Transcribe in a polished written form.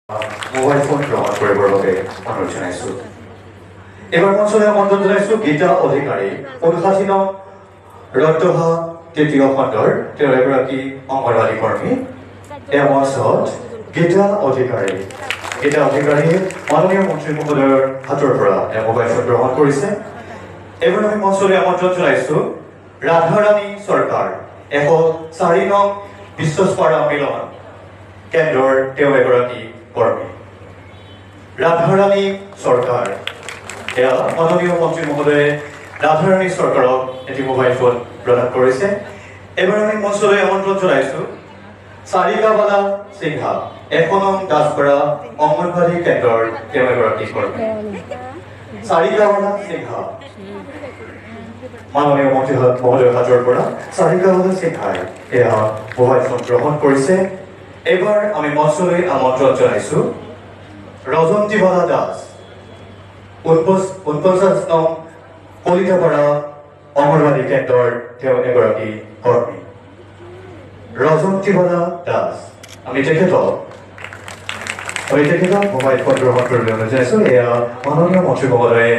Mobile phone গ্ৰহণ কৰিবৰ বাবে অনুৰোধ জনাইছোঁ। এইবাৰ মঞ্চলৈ আমন্ত্ৰণ জনাইছোঁ গীতা অধিকাৰী, 59 নং ৰক্তভা তৃতীয় খণ্ডৰ তেওঁ এগৰাকী অংগনবাদী কৰ্মী। এই মঞ্চত গীতা অধিকাৰীয়ে মাননীয় মন্ত্ৰী মহোদয়ৰ হাতৰ পৰা মোবাইল ফোন গ্ৰহণ কৰিছে। এইবাৰ আমি মঞ্চলৈ আমন্ত্ৰণ জনাইছোঁ ৰাধাৰাণী চৰকাৰ, 104 নং বিশ্বস্পাৰা মিলন কেন্দ্ৰৰ তেওঁ এগৰাকী কৰ্মী। ৰাধাৰাণী চৰকাৰ, এয়া মাননীয় মন্ত্ৰী মহোদয়ে ৰাধাৰাণী চৰকাৰক এটি মোবাইল ফোন প্ৰদান কৰিছে। এইবাৰ আমি মঞ্চলৈ আমন্ত্ৰণ জনাইছোঁ চাৰিকাবালা সিংহা, 1 নং দাসপাৰা অংগনবাদী কেন্দ্ৰৰ তেওঁ এগৰাকী কৰ্মী। চাৰিকাবালা সিংহা, মাননীয় মন্ত্ৰী মহোদয়ৰ হাতৰ পৰা চাৰিকাবালা সিংহাই এয়া মোবাইল ফোন গ্ৰহণ কৰিছে। এইবাৰ আমি মঞ্চলৈ আমন্ত্ৰণ জনাইছোঁ ৰজন্তীবালা দাস, 49 নং কলিতাপাৰা অংগনবাদী কেন্দ্ৰৰ তেওঁ এগৰাকী কৰ্মী। ৰজন্তীবালা দাস, আমি তেখেতক মোবাইল ফোন গ্ৰহণ কৰিবলৈ অনুৰোধ জনাইছোঁ। এয়া মাননীয় মন্ত্ৰী মহোদয়ে